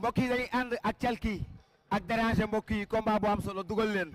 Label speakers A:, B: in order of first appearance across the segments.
A: mbokk yi dañuy ànd ak calki ak déranger mbokk yi combat bu am solo dugal leen.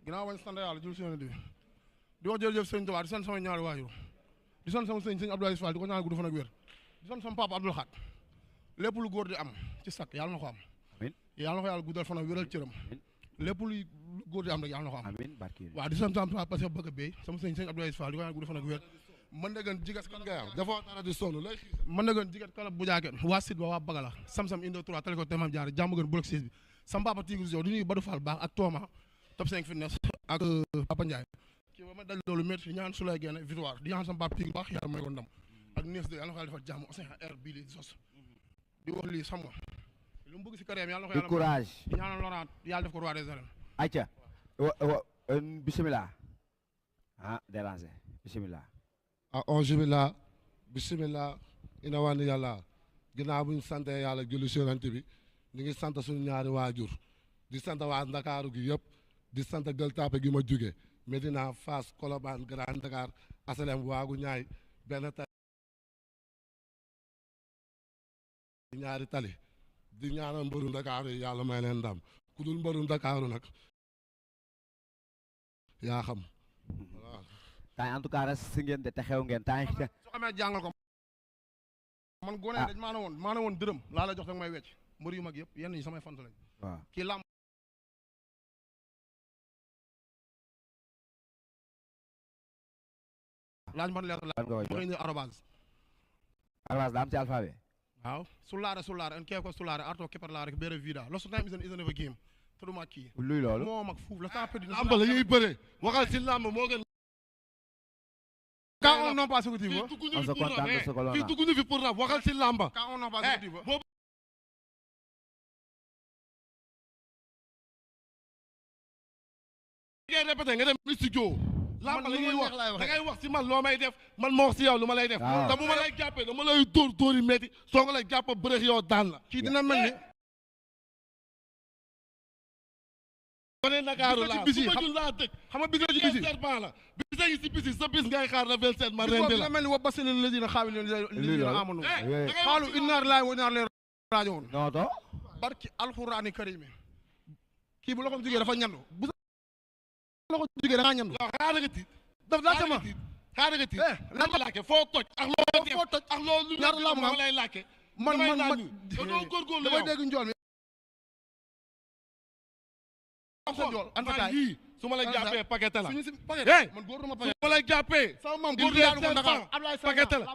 B: ginnaaw bañ sant yàlla jul si yonent bi di wax jërëjëf sëñ Tuubaa di sant sama ñaari waajur di sant sama sëñ Abdou Aziz Fall di ko ñaan gudd fan ak wér di sant sama papa Abdoul Khat lépp lu góor di am ci sakk yàlla na ko am yàlla na ko yàlla guddal fan ak wéral cëram lépp lu góor di am rek yàlla na ko am waaw di sant sama parce que bëgg a béy sama sëñ Abdou Aziz Fall di ko ñaan gudd fan ak wér mën na gën jigat kan nga dafa dara di sonn lay mën na gën jigat kala bu jaaken waa sit ba waa bagala sam-sam indo 3 télé ko temam jaar jàmm gën bloc 6 bi sama papa Tigre Jow di nuyu Badou Fall baax ak Tooma top 5 fitness ak Papa Ndiaye kii ba ma dal loolu métti ñaan su lay génne victoire di ñaan sama papa Tigre baax yàlla may ko ndam ak nees de yàlla na ko yàlla defal jàmm océan air bii li sos di wax lii xam nga lu mu bëgg si carrière yàlla na ko yàlla
A: courage
B: di ñaanal Laurent yàlla def ko roi des arènes
A: ayca bismillah déranger bismillah
C: onjubillah bismillah ina wànni yàlla ginnaaw bu ñu sante yàlla julli si yonent bi ñu ngi sant suñu ñaari waajur di sant waa Ndakaaru gi yëpp di sant Gueule Tapée gi ma jóge Médina Fass Colobane Grand Dakar Asalem waagu ñaay benn tali ñaari tali di ñaanal mbëru Ndakaaru yi yàlla may leen ndam ku dul mbëru Ndakaaru nag yaa xam waaw
A: temps en tout cas res si ngeen de te xew ngeen temps
B: soo xamee jàngal ko man gone dañ maa ne woon dërëm laa la jox danga may wecc mbër yu mag yëpp yenn ñi samay fant lañ
A: waaw
B: kii lamb laaj man leer la ma indi arobase
A: da am ci alphabet
B: waaw sullaare en kee ko sullaare arto kepar laare ko bere vida lost time is never game to duma kii
A: luy loolu
B: moo mag fuuf la temps perdu
C: lamb la ñuy bëre waxal si lamb moo gën
B: quand on n'a pas sécurisé
A: on se contente de ce que l'on a
C: fii dugg ñu fi pour rab waxal si lamba
B: quand on n'a pas sécurisé
C: ngay répété nga dem studio lamba la ñuy wax da ngay wax si man loo may def man ma wax si yow lu ma lay def te bu ma lay jàppee dama lay dóor yi metti soo nga lay jàpp bërëx yow daan la
B: kii dina mel ni
C: wane Ndakaaru laa su ma jul laa dëkk
B: xam nga bis la ci bisi
C: serpent la bis a ngi si bisi sa bis ngay xaar la 27 ma rendi la
B: dina mel ni wa basina la dina xaawi leen amanu xaalu innaar laay wa innaar leen rajo woon
A: non to
B: barki alxuraani karimi kii bu loxoom jigéen dafa ñandu bu loxo jigéen da ngaa ñandu
C: xaaral nga tiit
B: daf laa sama
C: xaaral nga tiit lan la laake foo toj ak loo def
B: foo toj
C: ak loolu lu
B: ñaar la
C: ma lay laake
B: man
C: doo góorgóorlu
B: damay dégg njool mi
C: yii su ma lay jàppee paquet la
B: suñu si paquet man góor duma
C: su
B: paquet
C: ma lay jàppee
B: sama maam góor daanu ko Dakar Ablaye
C: paquet la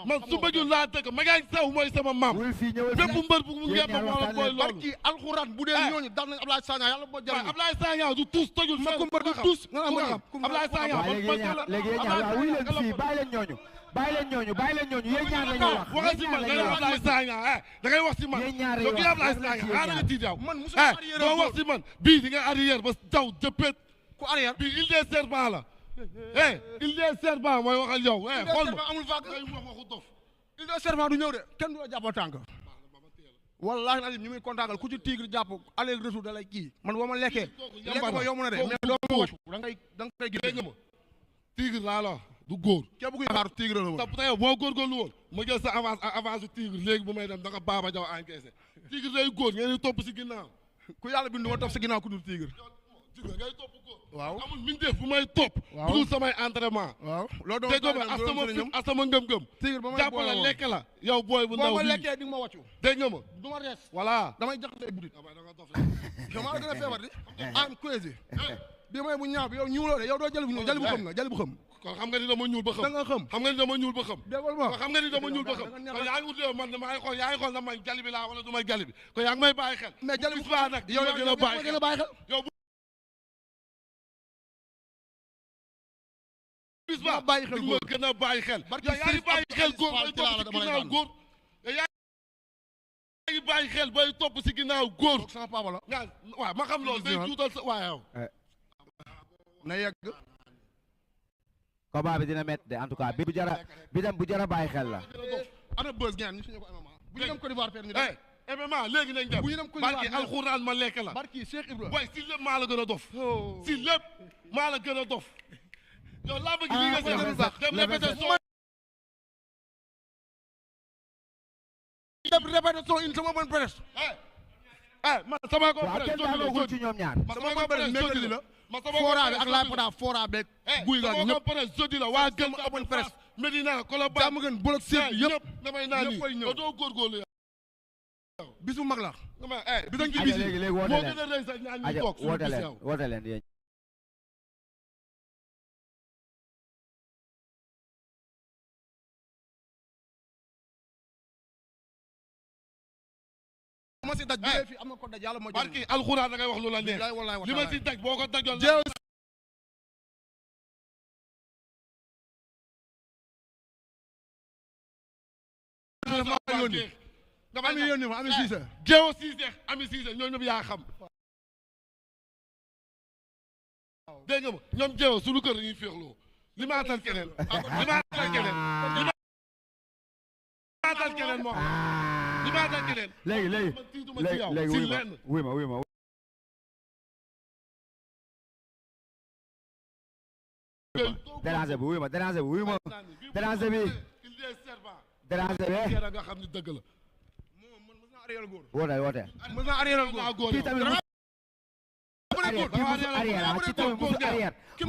C: man su ma jul laa dëkk ma ngay saw mooy sama maam bépp mbër bu mu ngeen ma booy loolu
B: barki alxuraan bu dee ñooñu dal nañ Ablaye Sagna yàlla boo jar
C: Ablaye Sagna du tous tojul
B: ma ko mbër du tous nga am
C: Ablaye Sagna
A: léegi yéen ñaar wuy leen fii bàyyi leen ñooñu yéen ñaar la ñu wax
C: waxal si man da ngay Ablaye Sagna da ngay wax si man
A: yéen ñaar
C: donc kii Ablaye Sagna xaaral nga tiit yow
B: man musu
C: doo wax si man bii di nga arrière ba daw jëppet
B: ku arrière
C: bii il des serpents la il des serpents mooy waxal yow xool ma
B: amul vague
C: ngay wax waxu dof
B: il doit servant du ñëw de kenn du la jàppal tànk wallahi azim ñu muy contactal ku ci tigre jàpp aller retour da lay kii man boo ma lekkee lekk ma yomb na de mais doo ma wàcc da ngay gis
C: nga ma tigre laa la du góor
B: képp ku yaakaar tigre la woon
C: te tey boo góorgóorlu woon ma jël sa avance su tigre léegi bu may dem da nga baaba jaw encaissé tigre day góor ngeen di topp si ginnaaw
B: ku yàlla bindu ma topp si ginnaaw ku dul tigre
C: ngay topp góor
B: waaw
C: amul mindeef bu may topp bu dul samay entraînement
B: waaw loolu doon
C: dégg nga ak sama ngëm-ngëm
B: tigre ba may
C: jàpp la lekk la yow booy bu ndaw
B: boo ma lekkee di nga ma wàccu
C: dégg nga ma
B: du ma rees
C: voilà
B: damay jaxase ay budit yow maa la gën a feebar di am crazy bi may bu ñaaw bi yow ñuuloo de yow doo jëli bu ñuul jëli bu xam nga jëli bu xam
C: kon xam nga ni dama ñuul ba xam
B: da nga xam
C: xam nga ni dama ñuul ba xam
B: déggoo ma
C: xam nga ni dama ñuul ba xam kon yaa ngi ut man dama xool yaa ngi xool na man jali bi laa wala du ma jali bi kon yaa ngi may bàyyi xel
B: mais jëli bu
C: bis baa nag yow la gën a bàyyi xel yow bis baa
B: bàyyi xel
C: ma gën a bàyyi xel yow yaa ngi bàyyi xel góor bay topp si ginnaaw góor yaa ngi bàyyi xel bay topp si ginnaaw góor
B: sama papa la
C: waaw ma xam loolu day tuutal sa waa yow
B: na yegg
A: combat bi dina métti de en tout cas bi bu jara bàyyi xel la
B: ana buzz ngeen ñu suñu ko MMA bu ñu dem Côte d'Ivoire ñu dem
C: MMA léegi nañ dem
B: bu ñu dem Côte d'Ivoire
C: barki alxuraan ma lekk la
B: barki Cheikh Ibra
C: boy si lépp maa la gën a dof si lépp maa la gën a dof yow laa bëgg li nga dem répétition
B: répétition une sama bonne presse
C: man sama ko
A: waaw kenn daanagul ci ñoom ñaar
B: sama bonne presse mercredi la fora bi ak la pada fora beeg guy ga ñëpp
C: presse jeudi la waa gën ma open presse Medina Colobane
B: jàmm gën bolok seet yëpp
C: damay naan ni doo góorgóorlu yow
B: bisu mag la
C: bi dañ ci
A: aja léegi woote
C: moo gën a rëy sax ñaan ñi toog
A: woote leen yéen
B: ma si daj bi fi am na ko daj yàlla moo
C: barki alxuraan da ngay wax lu la neex li ma si daj boo ko dajoon
B: ami yónni ma ami Cissé
C: Géo Cissé ami Cissé ñoo ñëpp yaa xam dégg nga ma ñoom Géo suñu kër dañuy féexloo li ma atal keneen li ma atal keneen li ma atal keneen moo xam li ma atal keneen
A: léegi wuy ma déranger bi wuy ma déranger bi
C: nga xam ni dëgg la
A: woote
B: mës naa arrière góor
A: kii tamit arrière kii tamit arrière
B: ki